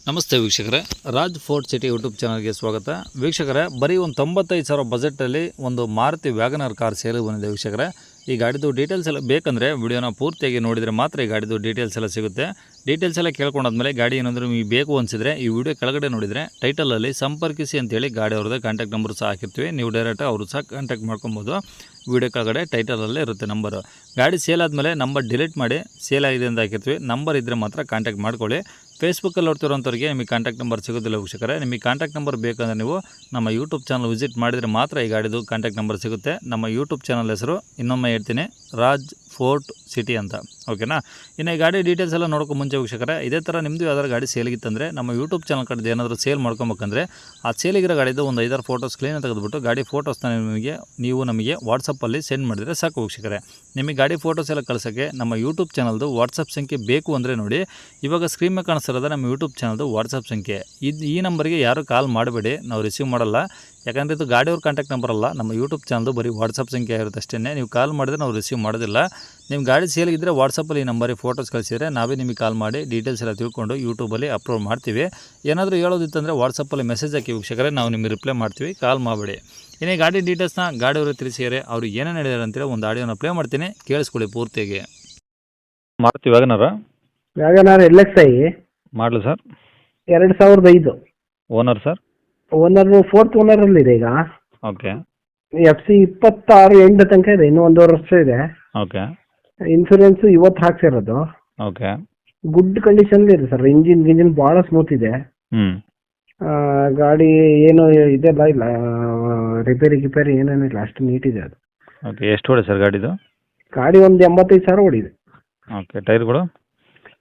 ನಮಸ್ತೆ ವೀಕ್ಷಕರೇ, Raj fort city YouTube ಚಾನಲ್ಗೆ ಸ್ವಾಗತ. ವೀಕ್ಷಕರೇ, ಬರೀ ಒಂದು 95,000 ಬಜೆಟಲ್ಲಿ ಒಂದು ಮಾರುತಿ ವ್ಯಾಗನರ್ ಕಾರ್ ಸೇಲ್ ಬಂದಿದೆ ವೀಕ್ಷಕರೇ. ಈ ಗಾಡಿದು ಡೀಟೇಲ್ಸ್ ಎಲ್ಲ ಬೇಕಂದರೆ ವಿಡಿಯೋನ ಪೂರ್ತಿಯಾಗಿ ನೋಡಿದರೆ ಮಾತ್ರ ಈ ಗಾಡಿದು ಡೀಟೇಲ್ಸ್ ಎಲ್ಲ ಸಿಗುತ್ತೆ. ಡೀಟೇಲ್ಸ್ ಎಲ್ಲ ಕೇಳ್ಕೊಂಡಾದ್ಮೇಲೆ ಗಾಡಿ ಏನಾದರೂ ನಿಮಗೆ ಬೇಕು ಅನಿಸಿದರೆ ಈ ವಿಡಿಯೋ ಕೆಳಗಡೆ ನೋಡಿದರೆ ಟೈಟಲಲ್ಲಿ ಸಂಪರ್ಕಿಸಿ ಅಂತೇಳಿ ಗಾಡಿ ಅವ್ರದ್ದು ಕಾಂಟ್ಯಾಕ್ಟ್ ನಂಬರ್ ಸಹ ಹಾಕಿರ್ತೀವಿ. ನೀವು ಡೈರೆಕ್ಟ್ ಅವರು ಸಹ ಕಾಂಟ್ಯಾಕ್ಟ್ ಮಾಡ್ಕೊಬೋದು. ವಿಡಿಯೋ ಕೆಳಗಡೆ ಟೈಟಲಲ್ಲೇ ಇರುತ್ತೆ ನಂಬರು. ಗಾಡಿ ಸೇಲ್ ಆದಮೇಲೆ ನಂಬರ್ ಡಿಲೀಟ್ ಮಾಡಿ ಸೇಲ್ ಆಗಿದೆ ಅಂತ ಹಾಕಿರ್ತೀವಿ. ನಂಬರ್ ಇದ್ದರೆ ಮಾತ್ರ ಕಾಂಟ್ಯಾಕ್ಟ್ ಮಾಡ್ಕೊಳ್ಳಿ. ಫೇಸ್ಬುಕ್ಕಲ್ಲಿ ನೋಡ್ತಿರೋಂಥವ್ರಿಗೆ ನಿಮಗೆ ಕಾಂಟ್ಯಾಕ್ಟ್ ನಂಬರ್ ಸಿಗೋದಿಲ್ಲ ವೀಕ್ಷಕರೇ. ನಿಮಗೆ ಕಾಂಟ್ಯಾಕ್ಟ್ ನಂಬರ್ ಬೇಕಂದರೆ ನೀವು ನಮ್ಮ ಯೂಟ್ಯೂಬ್ ಚಾನಲ್ ವಿಸಿಟ್ ಮಾಡಿದರೆ ಮಾತ್ರ ಈ ಗಾಡಿದು ಕಾಂಟ್ಯಾಕ್ಟ್ ನಂಬರ್ ಸಿಗುತ್ತೆ. ನಮ್ಮ ಯೂಟ್ಯೂಬ್ ಚಾನಲ್ ಹೆಸರು ಇನ್ನೊಮ್ಮೆ ಹೇಳ್ತೀನಿ, ರಾಜ್ ಫೋರ್ಟ್ ಸಿಟಿ ಅಂತ. ಓಕೆನಾ? ಇನ್ನು ಈ ಗಾಡಿ ಡೀಟೇಲ್ಸ್ ಎಲ್ಲ ನೋಡೋಕೆ ಮುಂಚೆ ವೀಕ್ಷಕರೇ, ಇದೇ ಥರ ನಿಮ್ಮದು ಯಾವ್ದಾರು ಗಾಡಿ ಸೇಲಿಗಿತ್ತಂದರೆ ನಮ್ಮ ಯೂಟ್ಯೂಬ್ ಚಾನಲ್ ಕಡೆದು ಏನಾದರೂ ಸೇಲ್ ಮಾಡ್ಕೊಬೇಕಂದ್ರೆ ಆ ಸೇಲಿಗಿರೋ ಗಾಡಿದು ಒಂದು 5-6 ಫೋಟೋಸ್ ಕ್ಲೀನ್ ತೆಗೆದುಬಿಟ್ಟು ಗಾಡಿ ಫೋಟೋಸ್ನ ನೀವು ನಮಗೆ ವಾಟ್ಸಪ್ಪಲ್ಲಿ ಸೆಂಡ್ ಮಾಡಿದರೆ ಸಾಕು ವೀಕ್ಷಕರೇ. ನಿಮಗೆ ಗಾಡಿ ಫೋಟೋಸ್ ಎಲ್ಲ ಕಳ್ಸೋಕ್ಕೆ ನಮ್ಮ ಯೂಟ್ಯೂಬ್ ಚಾನಲ್ದು ವಾಟ್ಸಪ್ ಸಂಖ್ಯೆ ಬೇಕು ಅಂದರೆ ನೋಡಿ, ಇವಾಗ ಸ್ಕ್ರೀನ್ ಮೇಲೆ ಕಾಣಿಸ್ತಿರೋದು ನಮ್ಮ ಯೂಟ್ಯೂಬ್ ಚಾನಲ್ದು ವಾಟ್ಸಪ್ ಸಂಖ್ಯೆ. ಈ ನಂಬರ್ಗೆ ಯಾರು ಕಾಲ್ ಮಾಡಬೇಡಿ, ನಾವು ರಿಸೀವ್ ಮಾಡಲ್ಲ. ಯಾಕಂದರೆ ಇದು ಗಾಡಿಯವ್ರ ಕಾಂಟ್ಯಾಕ್ಟ್ ನಂಬರ್ ಅಲ್ಲ, ನಮ್ಮ ಯೂಟ್ಯೂಬ್ ಚಾನಲ್ದು ಬರೀ ವಾಟ್ಸಪ್ ಸಂಖ್ಯೆ ಇರುತ್ತೆ ಅಷ್ಟೇ. ನೀವು ಕಾಲ್ ಮಾಡಿದ್ರೆ ನಾವು ರಿಸೀವ್ ಮಾಡೋದಿಲ್ಲ. ನಿಮ್ಮ ಗಾಡಿ ಸೇಲಿಗಿದ್ದರೆ ವಾಟ್ಸಪ್ಪಲ್ಲಿ ಈ ನಂಬರಿಗೆ ಫೋಟೋಸ್ ಕಳಿಸಿದರೆ ನಾವೇ ನಿಮಗೆ ಕಾಲ್ ಮಾಡಿ ಡೀಟೇಲ್ಸ್ ಎಲ್ಲ ತಿಳ್ಕೊಂಡು ಯೂಟ್ಯೂಬಲ್ಲಿ ಅಪ್ಲೋಡ್ ಮಾಡ್ತೀವಿ. ಏನಾದರೂ ಹೇಳೋದಿತ್ತಂದರೆ ವಾಟ್ಸಪ್ಪಲ್ಲಿ ಮೆಸೇಜ್ ಹಾಕಿ ವೀಕ್ಷಕರೇ, ನಾವು ನಿಮಗೆ ರಿಪ್ಲೈ ಮಾಡ್ತೀವಿ, ಕಾಲ್ ಮಾಡಬೇಡಿ. ಇನ್ನೇ ಗಾಡಿ ಡೀಟೇಲ್ಸ್ನ ಗಾಡಿಯವರು ತಿಳಿಸಿದರೆ ಅವ್ರು ಏನೇನು ಹೇಳಿದಾರೆ ಅಂತೇಳಿ ಒಂದು ಆಡಿಯೋನ ಪ್ಲೇ ಮಾಡ್ತೀನಿ, ಕೇಳಿಸ್ಕೊಳ್ಳಿ ಪೂರ್ತಿಯಾಗಿ. ಮಾರುತಿ ವ್ಯಾಗನಾರ್ LXi ಮಾಡಲು sir 2005. Owner sir? Owner 4th ಓನರಲ್ಲಿದೆ ಈಗ. ಓಕೆ. FC 26 ಎಂಡ್ ತನಕ ಇದೆ, ಇನ್ನೂ 1.5 ವರ್ಷ ಇದೆ. ಓಕೆ. ಇನ್ಸೂರೆನ್ಸ್ ಇವತ್ತು ಹಾಕ್ಸಿರೋದು. ಓಕೆ. ಗುಡ್ ಕಂಡೀಷನ್ ಇದೆ ಸರ್. ಇಂಜಿನ್ ಭಾಳ ಸ್ಮೂತ್ ಇದೆ. ಗಾಡಿ ಏನು ಇದೆಲ್ಲ ಇಲ್ಲ, ರಿಪೇರಿ ಏನೇನಿಲ್ಲ, ಅಷ್ಟು ನೀಟ್ ಇದೆ ಅದು. ಓಕೆ. ಎಷ್ಟು ಹೊಡೆ ಸರ್ ಗಾಡಿದು? ಗಾಡಿ ಒಂದು 85,000 ಓಡಿದೆ. ಓಕೆ. ಟೈರ್ಗಳು?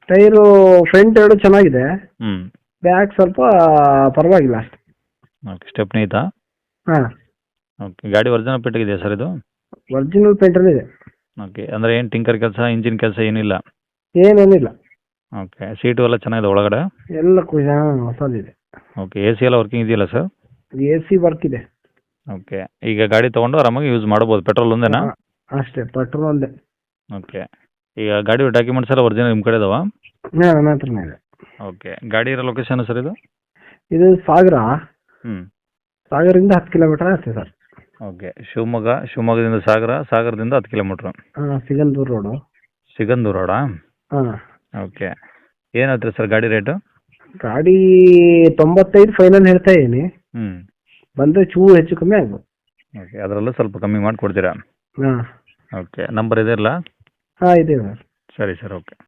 ಟೈರು ಫ್ರಂಟ್ 2 ಚೆನ್ನಾಗಿದೆ, ಬ್ಯಾಕ್ ಸ್ವಲ್ಪ ಪರವಾಗಿಲ್ಲ ಅಷ್ಟು. ಓಕೆ. ಸ್ಟೆಪ್ನಿ ಐತಾ? ಹಾಂ. ಓಕೆ. ಗಾಡಿ ಒರಿಜಿನಲ್ ಪೇಂಟ್ ಇದೆಯಾ ಸರ್ ಇದು? ಒರಿಜಿನಲ್ ಪೇಂಟಲ್ಲಿ ಇದೆ. ಓಕೆ. ಅಂದರೆ ಏನು ಟಿಂಕರ್ ಕೆಲಸ, ಇಂಜಿನ್ ಕೆಲಸ ಏನಿಲ್ಲ? ಏನೇನಿಲ್ಲ. ಓಕೆ. ಸೀಟು ಎಲ್ಲ ಚೆನ್ನಾಗಿದೆ ಒಳಗಡೆ? ಎಲ್ಲ ಹೊಸದಿದೆ. ಓಕೆ. AC ಎಲ್ಲ ವರ್ಕಿಂಗ್ ಇದೆಯಲ್ಲ ಸರ್? AC ವರ್ಕ್ ಇದೆ. ಓಕೆ. ಈಗ ಗಾಡಿ ತೊಗೊಂಡು ಆರಾಮಾಗಿ ಯೂಸ್ ಮಾಡ್ಬೋದು. ಪೆಟ್ರೋಲ್ ಒಂದೇನಾ? ಅಷ್ಟೇ, ಪೆಟ್ರೋಲ್ ಒಂದೇ. ಓಕೆ. ಈಗ ಗಾಡಿ ಡಾಕ್ಯುಮೆಂಟ್ಸ್ ಎಲ್ಲ ಒರಿಜಿನಲ್ ನಿಮ್ಮ ಕಡೆ ಇದಾವಾ? ನನ್ನ ಹತ್ರನೇ ಇದೆ. ಓಕೆ. ಗಾಡಿ ಇರೋ ಲೊಕೇಶನ್ ಸರ್ ಇದು? ಇದು ಸಾಗರದಿಂದ 10 ಕಿಲೋಮೀಟರ್ ಆಗುತ್ತೆ ಸರ್. ಓಕೆ. ಶಿವಮೊಗ್ಗದಿಂದ ಸಾಗರದಿಂದ 10 ಕಿಲೋಮೀಟ್ರ್. ಸಿಗಂದೂರು ರೋಡು. ಸಿಗಂದೂರು ರೋಡಾ? ಹಾಂ. ಓಕೆ. ಏನು ಹೇಳ್ತೀರಿ ಸರ್ ಗಾಡಿ ರೇಟು? ಗಾಡಿ 95 ಫೈನಲ್ ಹೇಳ್ತಾ ಇದ್ದೀನಿ. ಬಂದರೆ ಹೆಚ್ಚು ಕಮ್ಮಿ ಆಗ್ಬೋದು. ಓಕೆ. ಅದರಲ್ಲೂ ಸ್ವಲ್ಪ ಕಮ್ಮಿ ಮಾಡಿ ಕೊಡ್ತೀರಾ? ಹಾಂ. ಓಕೆ. ನಂಬರ್ ಇದೆ ಇಲ್ಲ? ಹಾಂ, ಇದೆ ಸರ್. ಸರಿ ಸರ್. ಓಕೆ.